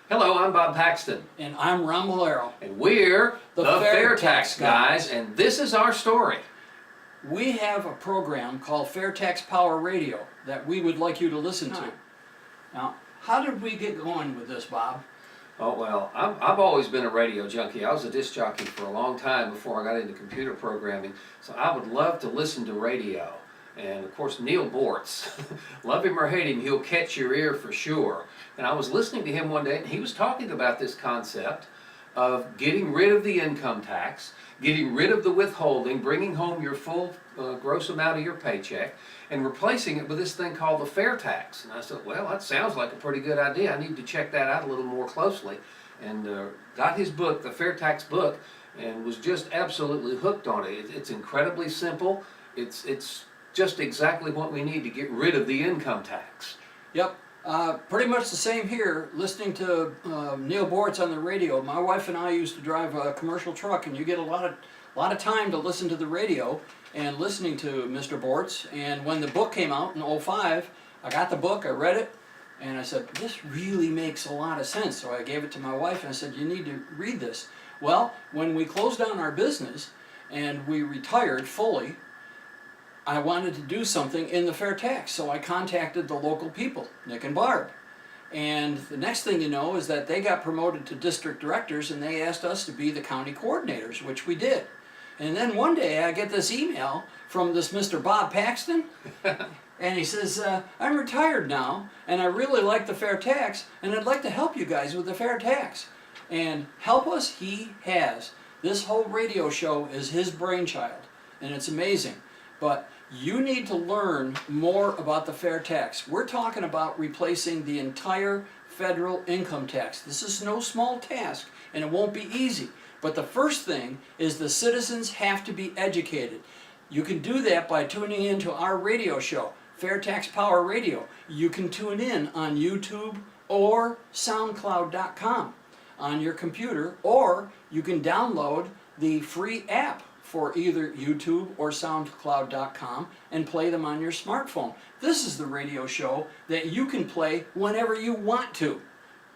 Hello, I'm Bob Paxton. And I'm Ron Malero. And we're the FAIRtax Guys, and this is our story. We have a program called FAIRtax Power Radio that we would like you to listen to. Now, how did we get going with this, Bob? Oh, well, I've always been a radio junkie. I was a disc jockey for a long time before I got into computer programming, so I would love to listen to radio. And of course, Neil Bortz, love him or hate him, he'll catch your ear for sure. And I was listening to him one day, and he was talking about this concept of getting rid of the income tax, getting rid of the withholding, bringing home your full gross amount of your paycheck, and replacing it with this thing called the FAIRtax. And I said, well, that sounds like a pretty good idea. I need to check that out a little more closely. And got his book, the FAIRtax book, and was just absolutely hooked on it. It's incredibly simple. It's just exactly what we need to get rid of the income tax. Yep. Pretty much the same here, listening to Neil Bortz on the radio. My wife and I used to drive a commercial truck, and you get a lot of time to listen to the radio and listening to Mr. Bortz. And when the book came out in '05, I got the book, I read it, and I said, this really makes a lot of sense. So I gave it to my wife and I said, you need to read this. Well, when we closed down our business and we retired fully, I wanted to do something in the FAIRtax, so I contacted the local people, Nick and Barb. And the next thing you know is that they got promoted to district directors, and they asked us to be the county coordinators, which we did. And then one day I get this email from this Mr. Bob Paxton, and he says, I'm retired now, and I really like the FAIRtax, and I'd like to help you guys with the FAIRtax. And help us he has. This whole radio show is his brainchild, and it's amazing. But you need to learn more about the FAIRtax. We're talking about replacing the entire federal income tax. This is no small task, and it won't be easy. But the first thing is the citizens have to be educated. You can do that by tuning into our radio show, FAIRtax Power Radio. You can tune in on YouTube or SoundCloud.com on your computer, or you can download the free app for either YouTube or SoundCloud.com and play them on your smartphone. This is the radio show that you can play whenever you want to,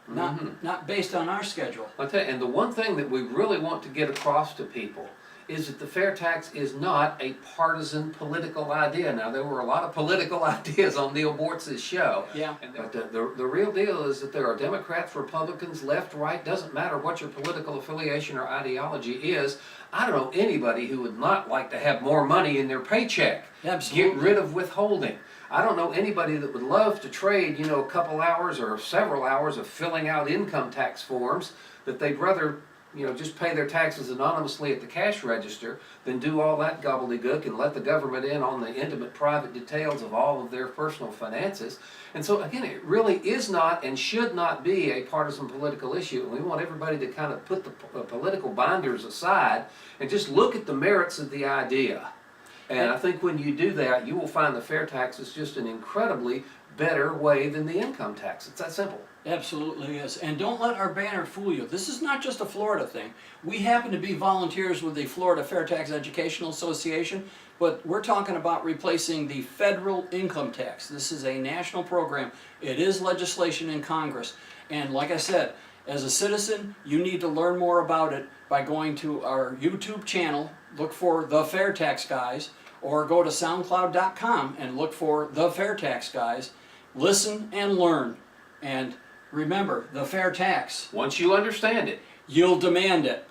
not based on our schedule. I'll tell you, and the one thing that we really want to get across to people is that the FAIRtax is not a partisan political idea. Now, there were a lot of political ideas on Neil Bortz's show. Yeah. But the real deal is that there are Democrats, Republicans, left, right, doesn't matter what your political affiliation or ideology is. I don't know anybody who would not like to have more money in their paycheck. Absolutely. Get rid of withholding. I don't know anybody that would love to trade, a couple hours or several hours of filling out income tax forms, that they'd rather just pay their taxes anonymously at the cash register than do all that gobbledygook and let the government in on the intimate private details of all of their personal finances. And so again, it really is not and should not be a partisan political issue, and we want everybody to kind of put the political binders aside and just look at the merits of the idea. And I think when you do that, you will find the FAIRtax is just an incredibly better way than the income tax. It's that simple. Absolutely is. And don't let our banner fool you. This is not just a Florida thing. We happen to be volunteers with the Florida FAIRtax Educational Association, but we're talking about replacing the federal income tax. This is a national program. It is legislation in Congress. And like I said, as a citizen, you need to learn more about it by going to our YouTube channel, look for the FAIRtax Guys, or go to SoundCloud.com and look for the FAIRtax Guys. Listen and learn. And remember, the FAIRtax. Once you understand it, you'll demand it.